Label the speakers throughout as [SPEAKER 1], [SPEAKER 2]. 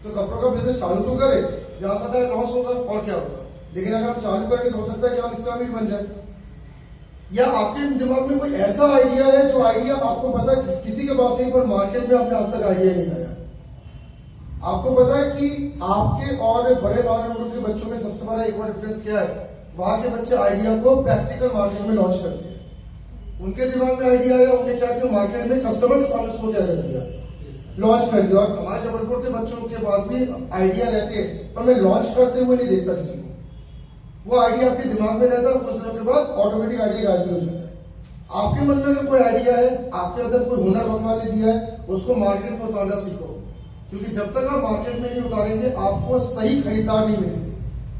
[SPEAKER 1] तो कपड़ों का बिजनेस चालू तो करे, जहां सकता है लॉस होगा और क्या होगा, लेकिन अगर हम चालू करेंगे तो हो सकता है कि हम इससे अमीर बन जाए। या आपके दिमाग में कोई ऐसा आइडिया है जो आइडिया आपको पता है किसी के पास नहीं, पर मार्केट में आपने आज तक आइडिया नहीं आया। आपको पता है कि आपके और बड़े लोगों के बच्चों में सबसे बड़ा एक और डिफरेंस क्या है, वहां के बच्चे आइडिया को प्रैक्टिकल मार्केट में लॉन्च करते हैं। उनके दिमाग में आइडिया आया, उन्होंने क्या किया, मार्केट में कस्टमर के सामने उसको क्या कर दिया, लॉन्च कर दिया। और हमारे जबलपुर के बच्चों के पास भी आइडिया रहते हैं, पर मैं लॉन्च करते हुए नहीं देखता किसी को। वो आइडिया आपके दिमाग में रहता है, कुछ दिनों के बाद ऑटोमेटिक आइडिया गायब भी हो जाता है। आपके मन में अगर कोई आइडिया है, आपके अंदर कोई हुनर भगवान ने दिया है, उसको मार्केट में उतारना सीखो, क्योंकि जब तक आप मार्केट में नहीं उतारेंगे आपको सही खरीदार नहीं मिलेंगे।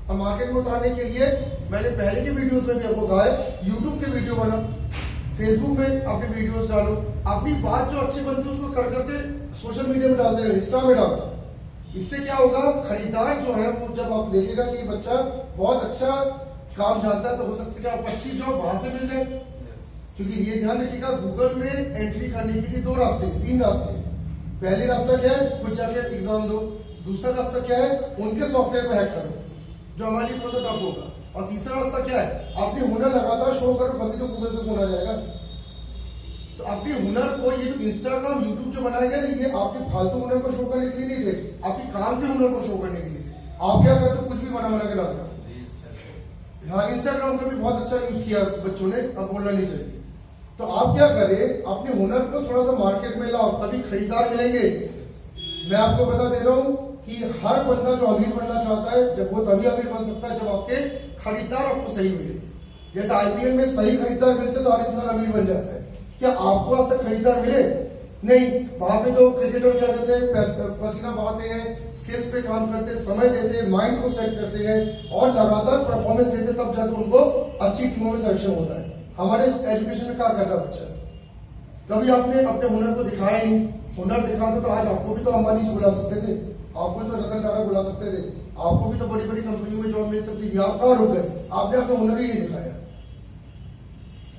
[SPEAKER 1] अब मार्केट में उतारने के लिए मैंने पहले के वीडियोस में भी आपको कहा है, यूट्यूब के वीडियो बना, फेसबुक में अपने वीडियोस डालो, अपनी बात जो अच्छी बनती है उसको कर करके सोशल मीडिया में डालते रहे, इंस्टा में डालो। इससे क्या होगा, खरीदार जो है वो जब आप देखेगा कि ये बच्चा बहुत अच्छा काम जानता है, तो हो सकता है कि आपको अच्छी जॉब वहां से मिल जाए। क्योंकि ये ध्यान रखिएगा, गूगल में एंट्री करने के लिए 2 रास्ते हैं, 3 रास्ते हैं। पहले रास्ता क्या है, खुद जाके एग्जाम दो। दूसरा रास्ता क्या है, उनके सॉफ्टवेयर को हैक करो, जो हमारे लिए थोड़ा सा टफ होगा। और तीसरा रास्ता क्या है, अपने हुनर लगातार शो करो, कभी तो गूगल से खोला जाएगा। तो अपने हुनर को, ये जो इंस्टाग्राम यूट्यूब जो बनाया गया ना, ये आपके फालतू हुनर को शो करने के लिए नहीं थे, आपके काम के हुनर को शो करने के लिए थे। आप क्या करते हो, कुछ भी बना के डालना। हाँ, इंस्टाग्राम का भी बहुत अच्छा यूज किया बच्चों ने, अब बोलना नहीं चाहिए। तो आप क्या करें, अपने हुनर को थोड़ा सा मार्केट में लाओ, तभी खरीदार मिलेंगे। मैं आपको बता दे रहा हूं कि हर बंदा जो अमीर बनना चाहता है, जब वो तभी अमीर बन सकता है जब आपके खरीदार आपको सही मिले। जैसे आईपीएल में सही खरीदार मिलते तो हर इंसान अमीर बन जाता है। क्या आपको आज तक खरीदार मिले? नहीं। वहां पे तो क्रिकेटर क्या करते हैं, पसीना बहाते हैं, स्किल्स पे काम करते हैं, समय देते हैं, माइंड को सेट करते हैं और लगातार परफॉर्मेंस देते हैं, तब जाकर उनको अच्छी टीमों में सिलेक्शन होता है। हमारे एजुकेशन में क्या कर रहा बच्चा, कभी आपने अपने हुनर को दिखाया नहीं। हुनर दिखाते तो आज आपको भी तो अंबानी जी बुला सकते थे, आपको भी तो रतन टाटा बुला सकते थे, आपको भी तो बड़ी बड़ी कंपनियों में जॉब मिल सकती थी। आप कहाँ रुक गए, आपने अपना हुनर ही नहीं दिखाया।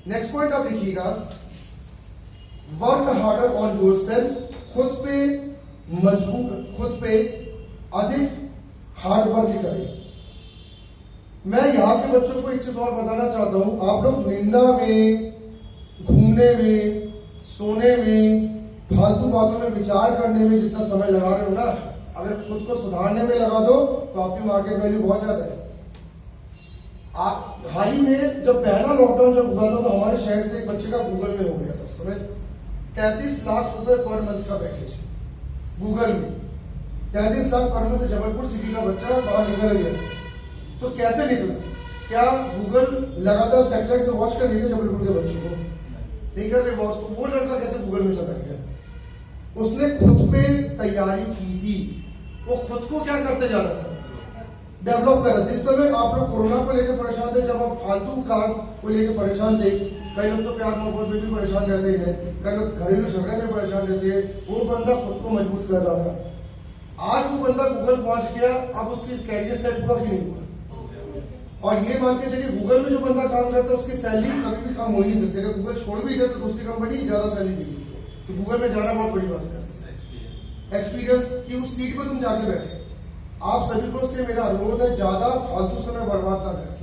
[SPEAKER 1] नेक्स्ट पॉइंट आप लिखिएगा, वर्क हार्डर ऑन योरसेल्फ। खुद पे मजबूत, खुद पे अधिक हार्ड वर्क करें। मैं यहाँ के बच्चों को एक चीज और बताना चाहता हूं, आप लोग निंदा में, घूमने में, सोने में, फालतू बातों में विचार करने में जितना समय लगा रहे हो ना, अगर खुद को सुधारने में लगा दो तो आपकी मार्केट वैल्यू बहुत ज्यादा है। हाल ही में जब पहला लॉकडाउन जब हुआ था, तो हमारे शहर से एक बच्चे का गूगल में हो गया था, समझ 33 लाख रुपए पर मंथ का पैकेज गूगल में। 33 lakh per month, Jabalpur city का बच्चा बाहर निकल गया। तो कैसे निकला? क्या गूगल लगातार सैटेलाइट से वॉच कर लेगा जबलपुर के बच्चों को? नहीं कर रहे वॉच। तो वो लड़का कैसे गूगल में चला गया? उसने खुद पे तैयारी की थी, वो खुद को क्या करते जा रहा था, डेवलप कर रहा। जिस समय आप लोग कोरोना को लेकर परेशान थे, जब आप फालतू काम को लेकर परेशान थे, कई लोग तो प्यार मोहब्बत में भी परेशान रहते हैं, कई लोग घरेलू झगड़े में परेशान रहते हैं, वो बंदा खुद को मजबूत कर रहा था। आज वो बंदा गूगल पहुंच गया, अब उसकी कैरियर सेट हुआ कि नहीं हुआ? और ये मान के चलिए, गूगल में जो बंदा काम करता है उसकी सैलरी कभी भी कम हो ही नहीं सकती। अगर गूगल छोड़ भी दे तो दूसरी कंपनी ज्यादा सैलरी देगी उसको, तो गूगल में जाना बहुत बड़ी बात है। एक्सपीरियंस कि उस सीट पर तुम जाके बैठे। आप सभी को से मेरा अनुरोध है, ज्यादा फालतू समय बर्बाद ना करके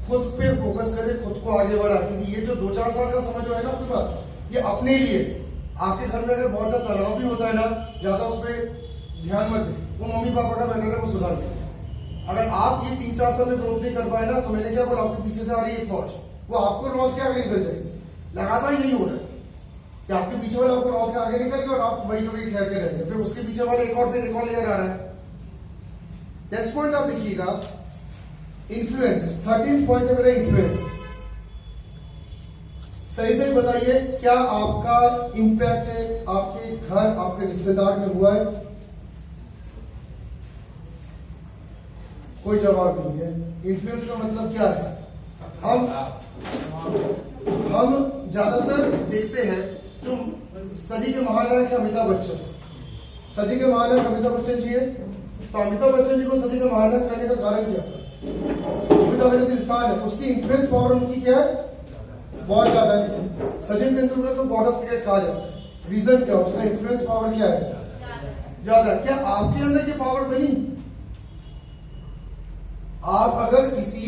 [SPEAKER 1] खुद पे फोकस करें, खुद को आगे बढ़ा। क्योंकि ये जो 2-4 साल का समय जो है ना आपके पास, ये अपने लिए है। आपके घर में अगर बहुत ज्यादा तनाव भी होता है ना, ज्यादा उस पर ध्यान मत दें, वो मम्मी पापा का मैटर है, वो सुधार दें। अगर आप ये 3-4 साल में ग्रोथ नहीं कर पाए ना, तो मैंने क्या बोला, आपके पीछे से आ रही है फौज, वो आपको रोज के आगे निकल जाएगी। लगातार यही हो रहा है कि आपके पीछे वाले आपको रोज के आगे निकल गए और आप वही वही ठहर के रहेंगे, फिर उसके पीछे वाले एक और, फिर एक और लेकर आ रहा है। नेक्स्ट पॉइंट आप लिखिएगा, इन्फ्लुएंस। 13 पॉइंट है मेरा, इन्फ्लुएंस। सही सही बताइए, क्या आपका इंपैक्ट है आपके घर, आपके रिश्तेदार में हुआ है? कोई जवाब नहीं है। इन्फ्लुएंस का मतलब क्या है? हम ज्यादातर देखते हैं, जो सदी के महानायक अमिताभ बच्चन, सदी के महानायक अमिताभ बच्चन जी है। तो अमिताभ बच्चन जी को सदी का महानायक करने का कारण क्या था? अमिताभ जैसे इंसान है, उसकी इन्फ्लुएंस पावर उनकी क्या है, बहुत ज्यादा है। सचिन तेंदुलकर को गॉड ऑफ क्रिकेट कहा जाता है। रीजन क्या? उसका इन्फ्लुएंस पावर क्या है, ज्यादा। क्या आपके अंदर ये पावर बनी? आप अगर किसी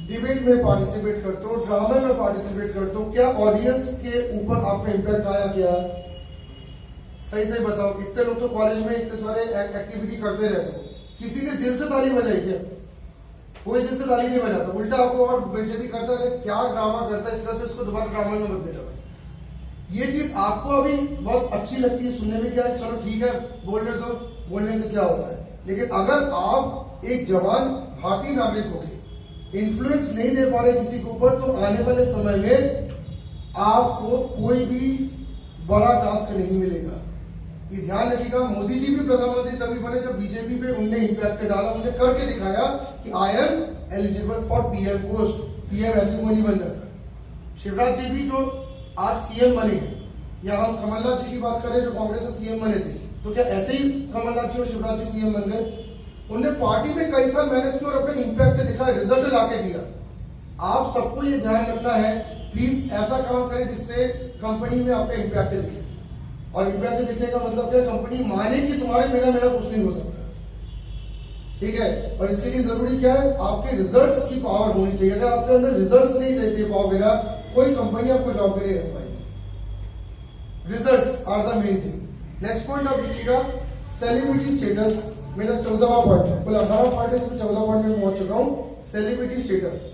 [SPEAKER 1] डिबेट में पार्टिसिपेट करते हो, ड्रामा में पार्टिसिपेट करते हो, क्या ऑडियंस के ऊपर आपका इंपैक्ट आया? क्या सही सही बताओ। इतने लोग तो कॉलेज में इतने सारे एक्टिविटी करते रहते हो, किसी ने दिल से ताली बजाई क्या? कोई दिल से ताली नहीं बजाता, उल्टा आपको और बेइज्जती करता है। क्या ड्रामा करता है, इस तरह से इसको दोबारा ड्रामा में मत देना भाई। ये चीज आपको अभी बहुत अच्छी लगती है सुनने में, क्या चलो ठीक है बोल रहे तो बोलने से क्या होता है। लेकिन अगर आप एक जवान भारतीय नागरिक होके इन्फ्लुएंस नहीं दे पा रहे किसी के ऊपर, तो आने वाले समय में आपको कोई भी बड़ा टास्क नहीं मिलेगा। ये ध्यान रखिएगा। मोदी जी भी प्रधानमंत्री तभी बने जब बीजेपी पे उनने इंपैक्ट डाला, उन्होंने करके दिखाया कि I am eligible for PM post. PM ऐसे कोई नहीं बन जाता। शिवराज जी भी जो आज सीएम बने हैं, या हम कमलनाथ जी की बात करें जो कांग्रेस से सीएम बने थे, तो क्या ऐसे ही कमलनाथ जी और शिवराज जी सीएम बन गए? उन्होंने पार्टी में कई साल मेहनत की और अपने इंपैक्ट दिखा, रिजल्ट लाके दिया। आप सबको ये ध्यान रखना है, प्लीज ऐसा काम करें जिससे कंपनी में आपका इंपैक्ट दिखे। और इंपैक्ट दिखने का मतलब क्या? कंपनी माने कि तुम्हारे मेरा कुछ नहीं हो सकता, ठीक है। और इसके लिए जरूरी क्या है? आपके रिजल्ट्स की पावर होनी चाहिए। अगर आपके अंदर रिजल्ट्स नहीं दे पाओगे ना, कोई कंपनी आपको जॉब पे नहीं रख पाएगी। Results are the main thing. Next point आप देखिएगा, सेलिब्रिटी स्टेटस। मेरा 14वां पॉइंट है, कुल 18 पॉइंट है, इसमें 14 पॉइंट में पहुंच चुका हूं। सेलिब्रिटी स्टेटस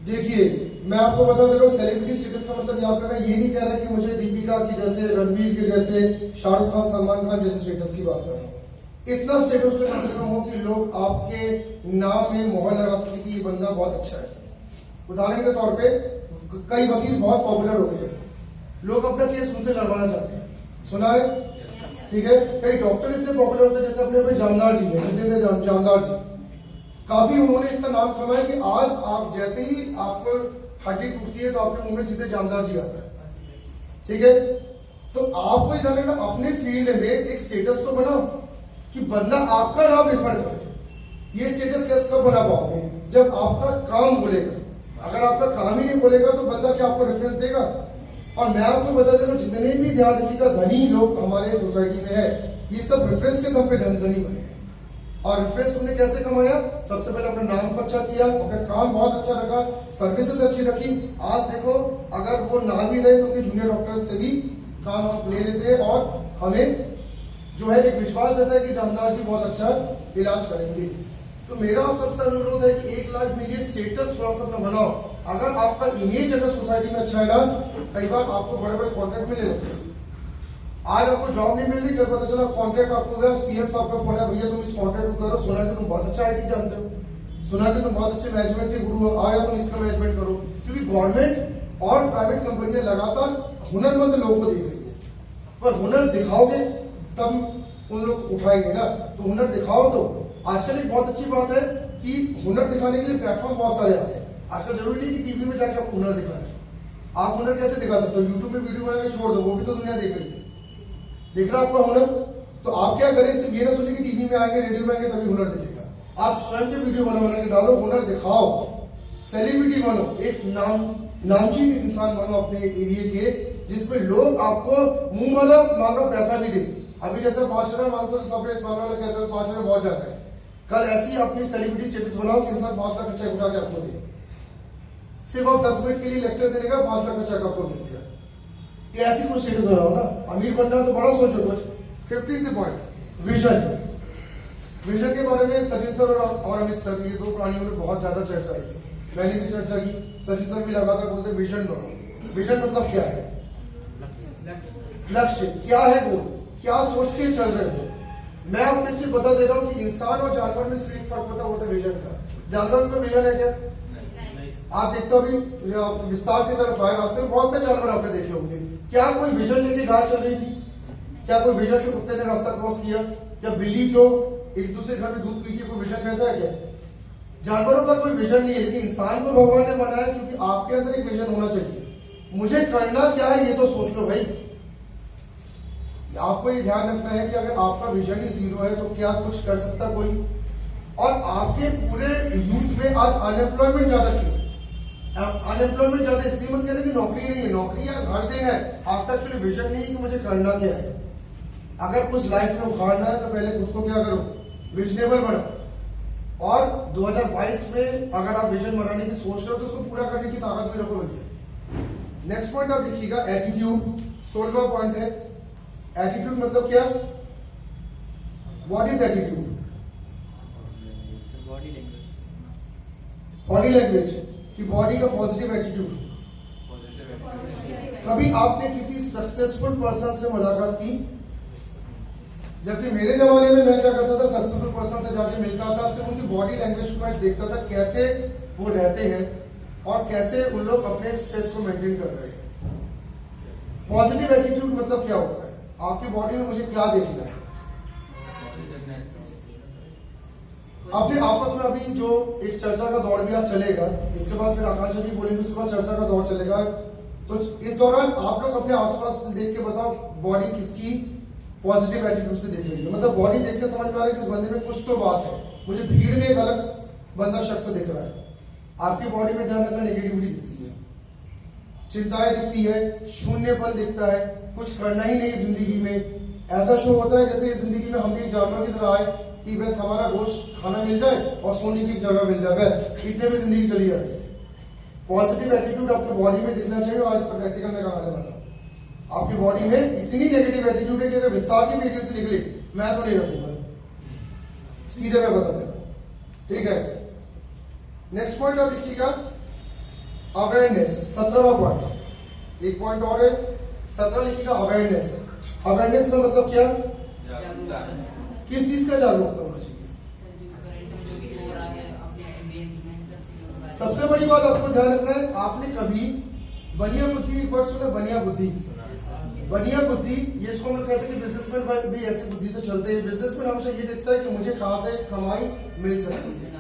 [SPEAKER 1] देखिए, मैं आपको बता दे रहा हूँ सेलिब्रिटी स्टेटस का मतलब यहाँ पे मैं ये नहीं कह रहा कि मुझे दीपिका की जैसे, रणवीर के जैसे, शाहरुख खान, सलमान खान जैसे स्टेटस की बात कर रहा हूँ। इतना स्टेटस पे कम से कम हो कि लोग आपके नाम में मोहर लगा सके कि ये बंदा बहुत अच्छा है। उदाहरण के तौर पे कई वकील बहुत पॉपुलर होते हैं, लोग अपना केस उनसे लड़वाना चाहते हैं, सुना है, ठीक है। कई डॉक्टर इतने पॉपुलर होते हैं, जैसे अपने जानदार जी है, जितेंद्र जानदार जी, काफी उन्होंने इतना नाम कमाया कि आज आप जैसे ही आपको हड्डी टूटती है तो आपके मुंह में सीधे जानदार जी आता है, ठीक है। तो आपको इधर ना अपने फील्ड में एक स्टेटस तो बनाओ कि बंदा आपका नाम रेफर करे। ये स्टेटस कैसे कब बना पाओगे? जब आपका काम बोलेगा। अगर आपका काम ही नहीं बोलेगा तो बंदा क्या आपको रेफरेंस देगा? और मैं आपको बता दे रहा हूं, जितने भी ध्यान रखिएगा धनी लोग हमारे सोसाइटी में है, ये सब रेफरेंस के दम पे धनी बने हैं। और रेफरेंस हमने कैसे कमाया? सबसे पहले अपने नाम को अच्छा किया, अपना काम बहुत अच्छा रखा, सर्विसेज अच्छी रखी। आज देखो, अगर वो ना भी रहे तो जूनियर डॉक्टर्स से भी काम हम ले लेते हैं और हमें जो है एक विश्वास रहता है कि जानदार जी बहुत अच्छा इलाज करेंगे। तो मेरा आप सबसे अनुरोध है कि 1 लाख में ये स्टेटस थोड़ा सा बनाओ। अगर आपका इमेज अगर सोसाइटी में अच्छा है ना, कई बार आपको बड़े बड़े कॉन्ट्रैक्ट मिलने लगते हैं। आज आपको जॉब नहीं मिल रही, कल पता चला कॉन्ट्रैक्ट आपको गया, सीएम साहब का फोन है, भैया तुम इस कॉन्ट्रैक्ट को करो, सुना कि तुम बहुत अच्छा आईटी जानते हो, सुना कि तुम बहुत अच्छे मैनेजमेंट के गुरु हो, आया तुम इसका मैनेजमेंट करो। क्योंकि गवर्नमेंट और प्राइवेट कंपनियां लगातार हुनरमंद लोगों को देख रही है, पर हुनर दिखाओगे तब उन लोग उठाएंगे ना। तो हुनर दिखाओ। तो आजकल एक बहुत अच्छी बात है कि हुनर दिखाने के लिए प्लेटफॉर्म बहुत सारे आते हैं। आजकल जरूरी नहीं कि टीवी में जाके आप हुनर दिखाएं। आप हुनर कैसे दिखा सकते हो? यूट्यूब में वीडियो बना के छोड़ दो, वो भी तो दुनिया देख रही है। देख रहा आपका हुनर, तो आप क्या करें? सिर्फ ये ना सोचिए कि टीवी में आएंगे, रेडियो में आएंगे तभी हुनर दिखेगा। आप स्वयं के वीडियो बना के डालो, हुनर दिखाओ, सेलिब्रिटी बनो, एक नामचीन इंसान बनो अपने एरिया के, जिसमें लोग आपको मुंह वाला मांगो पैसा भी दे। अभी जैसे 5 रुपए मांगते तो सब साल वाले कहते हैं 5 रुपए बहुत ज्यादा है। कल ऐसी अपनी सेलिब्रिटी स्टेटस बनाओ कि इंसान 5 लाख का चेक उठा के आपको दे। सिर्फ आप 10 मिनट के लिए लेक्चर देने का 5 लाख का चेक आपको दे दिया। ये ऐसी कुछ स्टेटस बनाओ ना। अमीर बनना तो बड़ा सोचो कुछ। 15th point, vision. विजन के बारे में सचिन सर और अमित सर, ये 2 प्राणियों ने बहुत ज्यादा चर्चा की। मैंने भी चर्चा की, सचिन सर भी लगातार बोलते विजन बनाओ। विजन मतलब क्या है? लक्ष्य क्या है? गोल क्या सोच के चल रहे हो? मैं आपको एक चीज बता दे रहा हूं कि इंसान और जानवर में सिर्फ एक फर्क पता होता है, विजन का। जानवर का विजन है क्या? आप देखते हो अभी विस्तार की तरफ आए, रास्ते में बहुत सारे जानवर आपने देखे होंगे। क्या कोई विजन लेके गाय चल रही थी? क्या कोई विजन से कुत्ते ने रास्ता क्रॉस किया? या बिल्ली जो एक दूसरे घर में दूध पीती है, कोई विजन रहता है क्या? जानवरों का कोई विजन नहीं है, लेकिन इंसान को भगवान ने बनाया क्योंकि आपके अंदर एक विजन होना चाहिए। मुझे करना क्या है ये तो सोच लो भाई। आपको ये ध्यान रखना है कि अगर आपका विजन ही 0 है तो क्या कुछ कर सकता कोई? और आपके पूरे यूथ में आज अनएम्प्लॉयमेंट ज्यादा क्यों? अनएम्प्लॉयमेंट ज्यादा इसलिए मत कहना कि नौकरी नहीं है, नौकरी या घर देना है, आपका एक्चुअली विजन नहीं है कि मुझे करना क्या है। अगर कुछ लाइफ में उखाड़ना है तो पहले खुद को क्या करो, विजनेबल बनो। और 2022 में अगर आप विजन बनाने की सोच रहे हो तो उसको पूरा करने की ताकत भी रखो भैया। नेक्स्ट पॉइंट आप लिखिएगा एटीट्यूड, 16वां पॉइंट है। एटीट्यूड मतलब क्या, what is attitude? Body language कि बॉडी का पॉजिटिव एटीट्यूड। कभी आपने किसी सक्सेसफुल पर्सन से मुलाकात की? जबकि मेरे जमाने में मैं क्या करता था, सक्सेसफुल पर्सन से जाके मिलता था, सिर्फ उनकी बॉडी लैंग्वेज को मैं देखता था कैसे वो रहते हैं और कैसे उन लोग अपने स्ट्रेस को मेंटेन कर रहे हैं। पॉजिटिव एटीट्यूड मतलब क्या होता है, आपकी बॉडी में मुझे क्या देखना है। अपने आपस में अभी जो एक चर्चा का दौर भी आज चलेगा, इसके बाद फिर आकांक्षा जी बोलेंगे, उसके बाद चर्चा का दौर चलेगा। तो इस दौरान आप लोग अपने आसपास देख के बताओ बॉडी किसकी पॉजिटिव एटीट्यूड से देख रही है। मतलब बॉडी देख के समझ में आ रहा है कि इस बंदे में कुछ तो बात है, मुझे भीड़ में एक अलग बंदा शख्स दिख रहा है। आपकी बॉडी में ध्यान रखना, नेगेटिविटी दिखती है, चिंताएं दिखती है, शून्यपन दिखता है, कुछ करना ही नहीं जिंदगी में। ऐसा शो होता है जैसे जिंदगी में हम भी जानवर की तरह आए कि बस हमारा रोज खाना मिल जाए और सोने की जगह मिल जाए, बस इतने में जिंदगी चली जाती है। पॉजिटिव एटीट्यूड आपकी बॉडी में दिखना चाहिए। और इसका प्रैक्टिकल में कराने वाला हूं। आपकी बॉडी में इतनी नेगेटिव एटीट्यूड है कि अगर विस्तार की मीटिंग से निकली मैं तो नहीं रखूंगा, सीधे मैं बता देता। ठीक है, नेक्स्ट पॉइंट आप लिखिएगा अवेयरनेस, 17वां पॉइंट। एक पॉइंट और है, 17 लिखिएगा अवेयरनेस। अवेयरनेस का मतलब क्या, किस चीज का जागरूकता होना चाहिए। सबसे बड़ी बात आपको ध्यान रखना है, आपने कभी बनिया बुद्धि, एक वर्ड सुना बनिया बुद्धि, बनिया बुद्धि, ये इसको हम लोग कहते हैं कि बिजनेसमैन भी ऐसी बुद्धि से चलते हैं। बिजनेसमैन हमेशा ये देखता है कि मुझे कहां से कमाई मिल सकती है।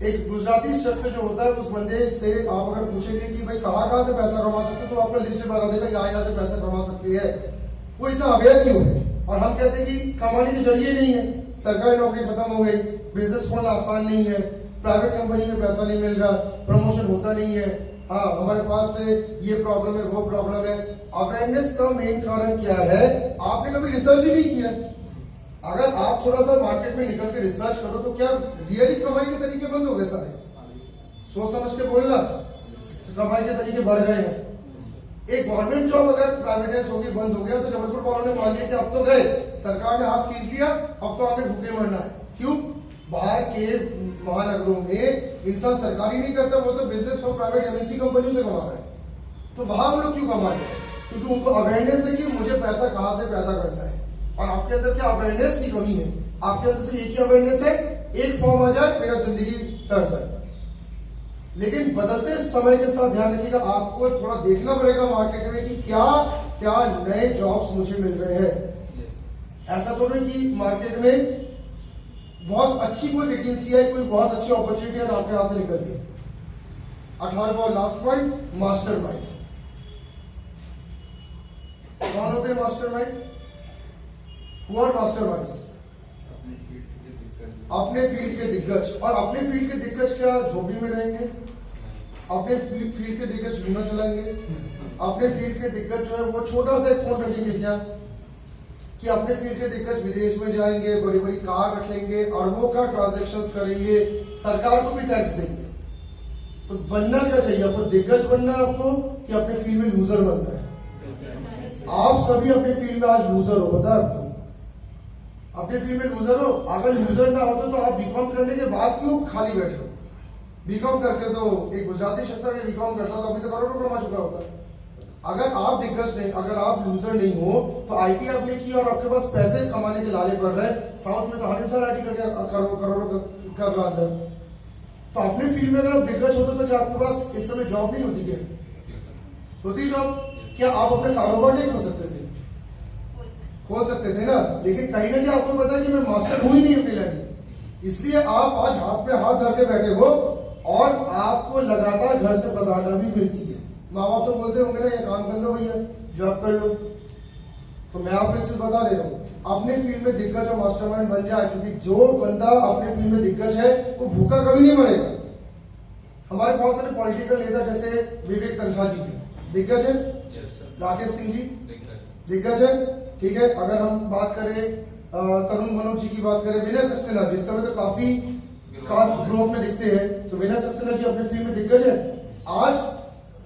[SPEAKER 1] एक गुजराती शख्स जो होता है, उस बंदे से आप अगर पूछेंगे कि भाई कहां से पैसा कमा सकते, तो आपको लिस्ट बता देगा यहाँ से पैसा कमा सकती है। वो इतना अवेयर क्यों है? और हम कहते हैं कि कमाने के जरिए नहीं है, सरकारी नौकरी खत्म हो गई, बिजनेस खोलना आसान नहीं है, प्राइवेट कंपनी में पैसा नहीं मिल रहा, प्रमोशन होता नहीं है, हाँ हमारे पास ये प्रॉब्लम है, वो प्रॉब्लम है। अवेयरनेस का मेन कारण क्या है, आपने कभी रिसर्च ही नहीं किया। अगर आप थोड़ा सा मार्केट में निकल के रिसर्च करो तो क्या रियली कमाई के तरीके बंद हो गए सारे? सोच समझ के बोलना, कमाई के तरीके बढ़ गए हैं। एक गवर्नमेंट जॉब अगर प्राइवेटाइज होगी, बंद हो गया, तो जबलपुर वालों ने मान लिया कि अब तो गए, सरकार ने हाथ खींच लिया, अब तो हमें भूखे मरना है। क्यों? बाहर के महानगरों में इंसान सरकारी नहीं करता, वो तो बिजनेस और प्राइवेट एमएनसी कंपनियों से कमा रहा है। तो वहां हम लोग क्यों कमा रहे हैं? क्योंकि उनको अवेयरनेस है कि मुझे पैसा कहां से पैदा करना है। और आपके अंदर क्या अवेयरनेस की कमी है? आपके अंदर से एक ही अवेयरनेस है, एक फॉर्म आ जाए, मेरा जिंदगी तर जाए। लेकिन बदलते समय के साथ ध्यान रखिएगा, आपको थोड़ा देखना पड़ेगा मार्केट में कि क्या क्या नए जॉब्स मुझे मिल रहे हैं। ऐसा तो नहीं कि मार्केट में बहुत अच्छी कोई वैकेंसी है, कोई बहुत अच्छी अपॉर्चुनिटी है, आपके हाथ से निकल गई। 18वां और लास्ट पॉइंट, मास्टरमाइंड। कौन होते हैं मास्टरमाइंड? Who are masterminds? अपने फील्ड के दिग्गज। और अपने फील्ड के दिग्गज क्या झोपड़ी में रहेंगे? अपने फील्ड के दिग्गज बीमा चलाएंगे? अपने फील्ड के दिग्गज जो है वो छोटा सा एक फोन रखेंगे क्या? कि अपने फील्ड के दिग्गज विदेश में जाएंगे, बड़ी बड़ी कार रखेंगे, अरबों का ट्रांजैक्शंस करेंगे, सरकार को भी टैक्स देंगे। तो बनना क्या चाहिए आपको? दिग्गज बनना है आपको कि अपने फील्ड में लूजर बनना है? आप सभी अपने फील्ड में आज लूजर हो, पता है आपको? अपने फील्ड में लूजर हो। अगर लूजर ना होते तो आप बीकॉम करने के बाद क्यों खाली बैठे हो? बीकॉम करके तो एक गुजराती शख्स अगर बीकॉम करता तो अभी तो करोड़ों कमा चुका होता। अगर आप दिग्गज नहीं, अगर आप लूजर नहीं हो, तो आईटी आपने की और आपके पास पैसे कमाने के लाले पड़ रहे हैं। साउथ में तो हर इंसान आईटी करके करोड़ों कर रहा था। तो अपने फील्ड में अगर आप दिग्गज होते तो क्या आपके पास इस समय जॉब नहीं होती? क्या होती जॉब? क्या आप अपने कारोबार नहीं खोल सकते थे? खोल सकते थे ना। लेकिन कहीं ना कहीं आपको पता है कि मैं मास्टर हूं ही नहीं अपनी लाइन में, इसलिए आप आज हाथ पे हाथ धर के बैठे हो और आपको लगातार घर से प्रताड़ना भी मिलती है। माँ बाप तो बोलते होंगे ना, ये काम कर लो भैया, जॉब कर लो। तो मैं आपको एक चीज बता दे रहा हूँ, अपने फील्ड में दिग्गज और मास्टरमाइंड बन जाए, क्योंकि जो बंदा अपने फील्ड में दिग्गज है वो भूखा कभी नहीं मरेगा। हमारे बहुत सारे पॉलिटिकल नेता जैसे विवेक तनखा जी हैं, दिग्गज है। राकेश सिंह जी दिग्गज है, ठीक है। अगर हम बात करें तरुण मनोज जी की बात करें, विनय सक्सेना जी इस समय तो काफी ग्रोथ में दिखते हैं, तो विनय सक्सेना जी अपने फील्ड में दिग्गज है। आज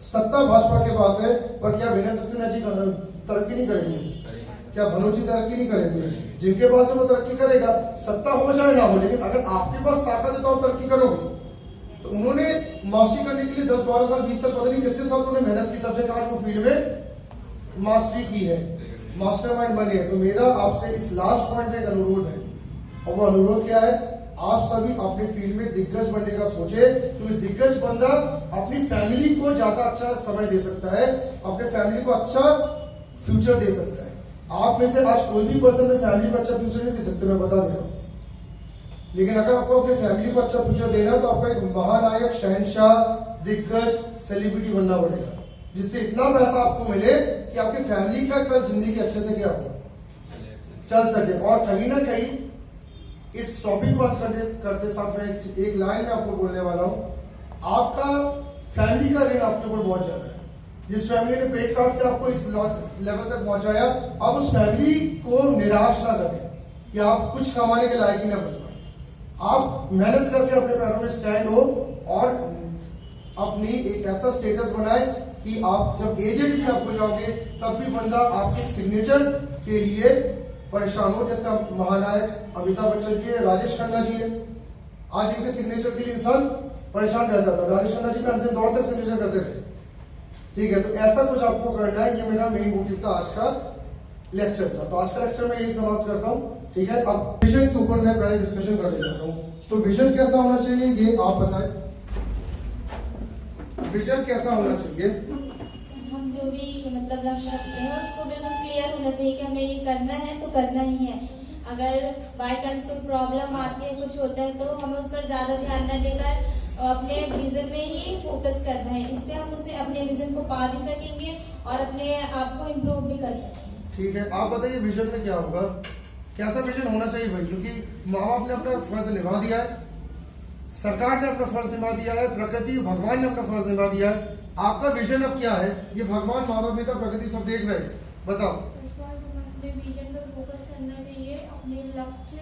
[SPEAKER 1] सत्ता भाजपा के पास है, पर क्या विनय सक्सेना जी तरक्की नहीं करेंगे? क्या मनोज जी तरक्की नहीं करेंगे? जिनके पास है वो तरक्की करेगा, सत्ता हो चाहे ना हो, लेकिन अगर आपके पास ताकत है तो आप तरक्की करोगे। तो उन्होंने मास्टरी करने के लिए 10, 12 साल, 20 साल, पता नहीं कितने साल उन्होंने मेहनत की, तब जाकर आज वो फील्ड में मास्टरी की है, मास्टरमाइंड बने हैं। तो मेरा आपसे इस लास्ट पॉइंट में एक अनुरोध है, और वो अनुरोध क्या है, आप सभी अपने फील्ड में दिग्गज बनने का सोचे, क्योंकि दिग्गज बंदा अपनी फैमिली को ज्यादा अच्छा समय दे सकता है, अपने फैमिली को अच्छा फ्यूचर दे सकता है। आप में से आज कोई भी पर्सन में फैमिली को अच्छा फ्यूचर नहीं दे सकते, मैं बता दे रहा हूं। लेकिन अगर आपको अपने फैमिली को अच्छा फ्यूचर देना है तो आपको एक महानायक, शहंशाह, दिग्गज, सेलिब्रिटी बनना पड़ेगा, जिससे इतना पैसा आपको मिले कि आपकी फैमिली का कल जिंदगी अच्छे से क्या हो, चल सके। और कहीं ना कहीं इस टॉपिक को करते साथ में एक लाइन में आपको बोलने वाला हूं, आपका फैमिली का ऋण आपके ऊपर बहुत ज्यादा है। जिस फैमिली ने पेट काट के आपको इस लेवल तक पहुंचाया, आप उस फैमिली को निराश ना करें कि आप कुछ कमाने के लायक ही ना बन पाए। आप मेहनत करके अपने पैरों में स्टैंड हो और अपनी एक ऐसा स्टेटस बनाए कि आप जब एजेड भी आप हो जाओगे तब भी बंदा आपके सिग्नेचर के लिए परेशान हो। जैसे महानायक अमिताभ बच्चन जी है, राजेश खन्ना जी है, आज इनके सिग्नेचर के लिए इंसान परेशान रहता था। राजेश खन्ना जी में अंतिम दौर तक सिग्नेचर करते रहे, ठीक है। तो ऐसा कुछ आपको करना है, ये मेरा मेन मोटिव था आज का लेक्चर था। तो आज का लेक्चर मैं यही समाप्त करता हूँ, ठीक है। अब विजन के ऊपर मैं पहले डिस्कशन करने जा रहा हूँ। तो विजन कैसा होना चाहिए ये आप बताएं, विजन कैसा होना चाहिए?
[SPEAKER 2] हम जो भी मतलब लक्ष्य रखते हैं उसको बिल्कुल क्लियर होना चाहिए कि हमें ये करना है तो करना ही है। अगर बाय चांस कोई प्रॉब्लम आती है, कुछ होता है, तो हमें उस पर ज्यादा ध्यान न देकर अपने विजन में ही फोकस करना है। इससे हम उसे अपने विजन को पा भी सकेंगे और अपने आप को इम्प्रूव भी कर सकेंगे।
[SPEAKER 1] ठीक है, आप बताइए विजन में क्या होगा, कैसा विजन होना चाहिए भाई? क्योंकि माँ बाप ने अपना फर्ज निभा दिया है, सरकार ने अपना फर्ज निभा दिया है, प्रकृति भगवान ने अपना फर्ज निभा दिया है। आपका विजन अब क्या है? ये भगवान, माता पिता, प्रकृति सब देख रहे हैं, बताओ।
[SPEAKER 3] अपने विजन पर फोकस करना चाहिए, अपने लक्ष्य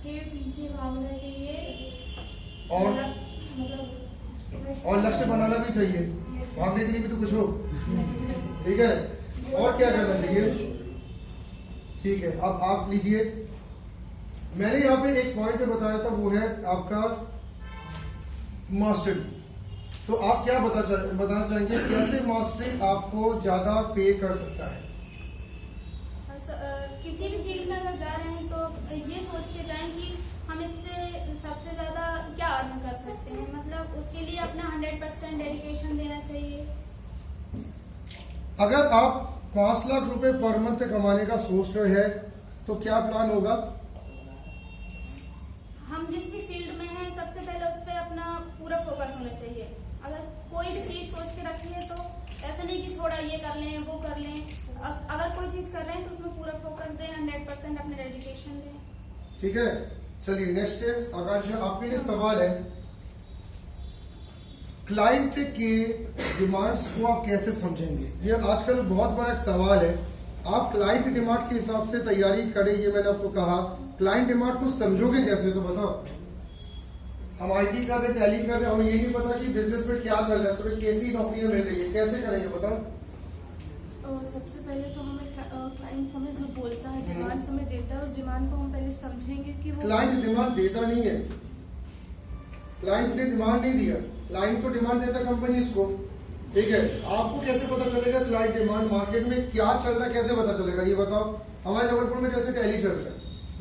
[SPEAKER 3] के पीछे भागना चाहिए
[SPEAKER 1] और लक्ष्य बनाना भी चाहिए, भागने के लिए भी तो कुछ हो, ठीक है। और क्या करना चाहिए? ठीक है, अब आप लीजिए, मैंने यहाँ पे एक पॉइंट बताया था, वो है आपका मास्टरी। तो आप क्या बताना चाहेंगे, कैसे मास्टरी आपको ज्यादा पे कर सकता है?
[SPEAKER 3] किसी भी फील्ड में अगर जा रहे हैं तो ये सोच के जाएं कि हम इससे सबसे ज्यादा क्या अर्न कर सकते हैं, मतलब उसके लिए अपना 100% डेडिकेशन देना चाहिए।
[SPEAKER 1] अगर आप 5 लाख रुपए पर मंथ कमाने का सोच रहे हैं तो क्या प्लान होगा?
[SPEAKER 3] हम जिस भी फील्ड में हैं सबसे पहले उस पर अपना पूरा फोकस होना चाहिए। अगर कोई भी चीज सोच के रखी है तो ऐसा नहीं कि थोड़ा ये कर लें वो कर लें, अगर कोई चीज कर रहे हैं तो उसमें पूरा फोकस दें, 100% अपने डेडिकेशन दें।
[SPEAKER 1] ठीक है, चलिए नेक्स्ट है आकांक्षा, आपके लिए सवाल है, क्लाइंट के डिमांड्स को आप कैसे समझेंगे? ये आजकल बहुत बड़ा एक सवाल है। आप क्लाइंट डिमांड के हिसाब से तैयारी करें, ये मैंने आपको कहा। क्लाइंट डिमांड को समझोगे कैसे, तो बताओ। हम आईटी कर रहे, टैली कर रहे, हमें ये नहीं पता कि बिजनेस में क्या चल रहा है, सब कैसी नौकरियां मिल रही है, कैसे करेंगे बताओ।
[SPEAKER 4] सबसे पहले तो हमें क्लाइंट हमें जो बोलता है, डिमांड हमें देता है, उस डिमांड को हम पहले समझेंगे कि वो
[SPEAKER 1] क्लाइंट डिमांड देता नहीं है, क्लाइंट ने डिमांड नहीं दिया, क्लाइंट तो डिमांड देता कंपनीज को, ठीक है। आपको कैसे पता चलेगा क्लाइंट डिमांड मार्केट में क्या चल रहा है, कैसे पता चलेगा ये बताओ। हमारे जबलपुर में जैसे टैली चल रहा है,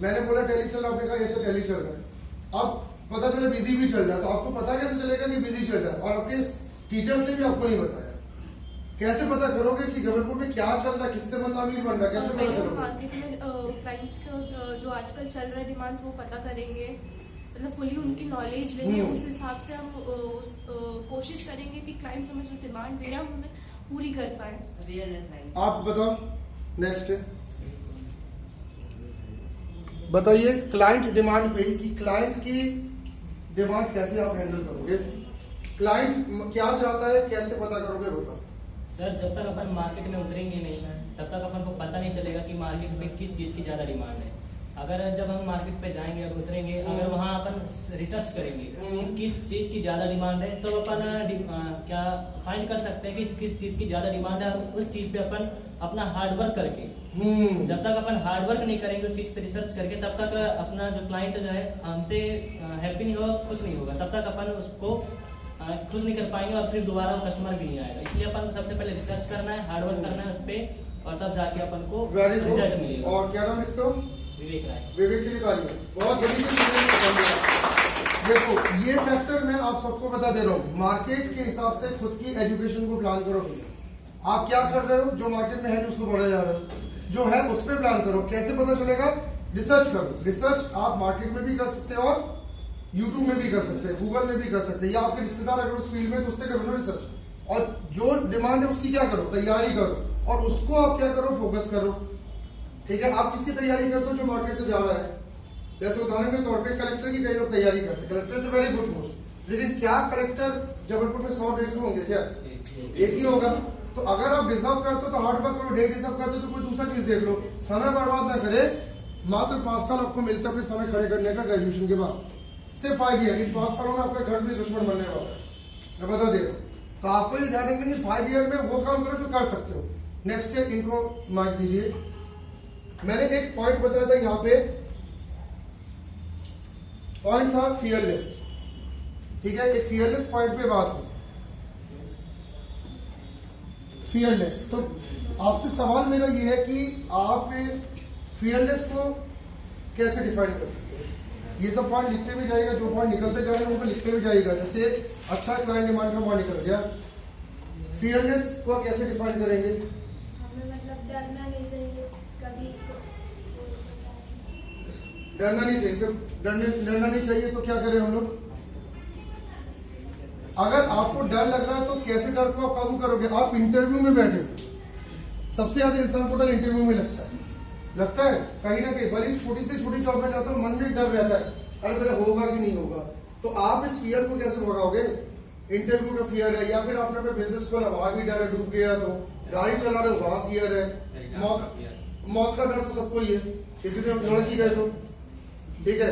[SPEAKER 1] मैंने बोला टैली चल रहा है, आपने कहा ऐसे टैली चल रहा है, अब पता चला बिजी भी चल रहा है, तो आपको पता कैसे चलेगा कि बिजी चल रहा है? और आपके टीचर्स ने भी आपको नहीं बताया, कैसे पता करोगे कि जबलपुर में क्या चल रहा है, किससे बंदा अमीर बन रहा है, कैसे पता चलोगे?
[SPEAKER 4] मार्केट में क्लाइंट का जो आजकल चल रहा है डिमांड्स वो पता करेंगे, मतलब फुली उनकी नॉलेज लेंगे, उस हिसाब से हम कोशिश करेंगे कि क्लाइंट्स हमें जो डिमांड दे रहा है हम उन्हें पूरी कर पाए।
[SPEAKER 1] आप बताओ नेक्स्ट बताइए, क्लाइंट डिमांड पे कि क्लाइंट की डिमांड कैसे आप हैंडल करोगे? क्लाइंट क्या चाहता है, कैसे पता करोगे बताओ?
[SPEAKER 5] सर जब तक अपन मार्केट में उतरेंगे नहीं तब तक अपन को पता नहीं चलेगा कि मार्केट में किस चीज की ज्यादा डिमांड है। अगर जब हम मार्केट पे जाएंगे और उतरेंगे, अगर वहाँ अपन रिसर्च करेंगे कि किस चीज की ज्यादा डिमांड है, तो अपन क्या फाइंड कर सकते हैं कि किस चीज की ज्यादा डिमांड है, और उस चीज पे अपन अपना हार्डवर्क करके, जब तक अपन हार्डवर्क नहीं करेंगे उस चीज पे रिसर्च करके, तब तक अपना जो क्लाइंट जो है हमसे हैप्पी नहीं होगा, खुश नहीं होगा, तब तक अपन उसको खुश नहीं कर पाएंगे और फिर दोबारा वो कस्टमर भी नहीं आएगा। इसलिए अपन को सबसे पहले रिसर्च करना है, हार्डवर्क करना है उस पर, और तब जाके अपन को
[SPEAKER 1] वेरी गुड।
[SPEAKER 5] रिजल्ट मिलेगा।
[SPEAKER 1] और क्या नाम लिखते हो?
[SPEAKER 5] विवेक राय।
[SPEAKER 1] विवेक के लिए तालियां। बहुत जल्दी से देखो, ये फैक्टर मैं आप सबको बता दे रहा हूँ। मार्केट के हिसाब से खुद की एजुकेशन को प्लान करो भैया। आप क्या कर रहे हो, जो मार्केट में है उसको बढ़ा जा रहे हो, जो है उस पर प्लान करो। कैसे पता चलेगा? रिसर्च करो। रिसर्च आप मार्केट में भी कर सकते हो और यूट्यूब में भी कर सकते हैं, गूगल में भी कर सकते हैं, या आपके रिश्तेदार अगर उस फील्ड में तो उससे करो रिसर्च। और जो डिमांड है उसकी क्या करो, तैयारी करो, और उसको आप क्या करो, फोकस करो। ठीक है, आप किसकी तैयारी करते हो? जो मार्केट से जा रहा है। जैसे उदाहरण के तौर पे कलेक्टर की कई लोग तैयारी करते हैं, कलेक्टर से वेरी गुड पोस्ट, लेकिन क्या कलेक्टर जबलपुर में 100-150 होंगे क्या? एक ही होगा। तो अगर आप डिजर्व करते हो तो हार्डवर्क करो, डे डिजर्व करते हो तो कोई दूसरा चीज देख लो। समय बर्बाद ना करे। मात्र 5 साल आपको मिलता है अपने समय खड़े करने का ग्रेजुएशन के बाद, सिर्फ 5 ईयर। इन 5 सालों में आपका घर भी दुश्मन बनने वाला है, मैं बता दे रहा हूँ। तो आपको ये ध्यान रखना कि 5 ईयर में वो काम करो जो कर सकते हो। नेक्स्ट है, इनको माइक दीजिए। मैंने एक पॉइंट बताया था यहाँ पे, पॉइंट था फियरलेस। ठीक है, एक फियरलेस पॉइंट पे बात हुई, फियरलेस। तो आपसे सवाल मेरा ये है कि आप फियरलेस को कैसे डिफाइन कर सकते हैं? ये सब पॉइंट लिखते भी जाएगा, जो पॉइंट निकलते जा रहे हैं उनको लिखते भी जाएगा। जैसे अच्छा क्लाइंट डिमांड का पॉइंट निकल गया, फियरलेस को कैसे डिफाइन करेंगे?
[SPEAKER 2] हमें मतलब डरना नहीं चाहिए कभी।
[SPEAKER 1] डरना नहीं चाहिए, सिर्फ डरना नहीं चाहिए। तो क्या करें हम लोग? अगर आपको डर लग रहा है तो कैसे डर को आप काबू करोगे? आप इंटरव्यू में बैठे हो, सबसे ज्यादा इंसान को डर इंटरव्यू में लगता है कहीं ना कहीं। भले छोटी से छोटी जॉब में जाते हो, मन में डर रहता है, अरे मेरा होगा कि नहीं होगा। तो आप इस फियर को कैसे भगाओगे? इंटरव्यू का फियर है, या फिर आपने अपना बिजनेस खोला, वहां भी डर है, डूब गया तो, गाड़ी चला रहे हो वहां फियर है, मौत का डर तो सबको ही है, किसी दिन लड़की गए तो। ठीक है,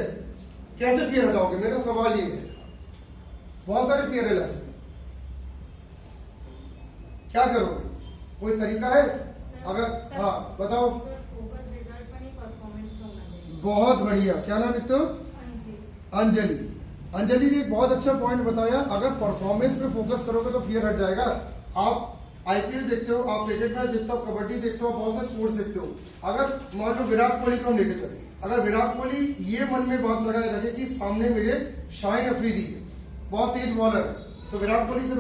[SPEAKER 1] कैसे फियर हटाओगे? मेरा सवाल ये है। बहुत सारे फियर है लाइफ में, क्या करोगे? कोई तरीका है? अगर हाँ बताओ। बहुत बढ़िया। क्या नाम लिखते हो? अंजलि। अंजलि ने एक बहुत अच्छा पॉइंट बताया, अगर परफॉर्मेंस पे फोकस करोगे तो फियर हट जाएगा। आप आईपीएल देखते हो, आप क्रिकेट मैच देखते हो, कबड्डी देखते हो, बहुत सारे स्पोर्ट्स देखते हो। अगर मान लो विराट कोहली को हम लेके चले, अगर विराट कोहली ये मन में बात लगाए रखे कि सामने मेरे शाहिन अफरीदी है, बहुत तेज बॉलर है, तो विराट कोहली से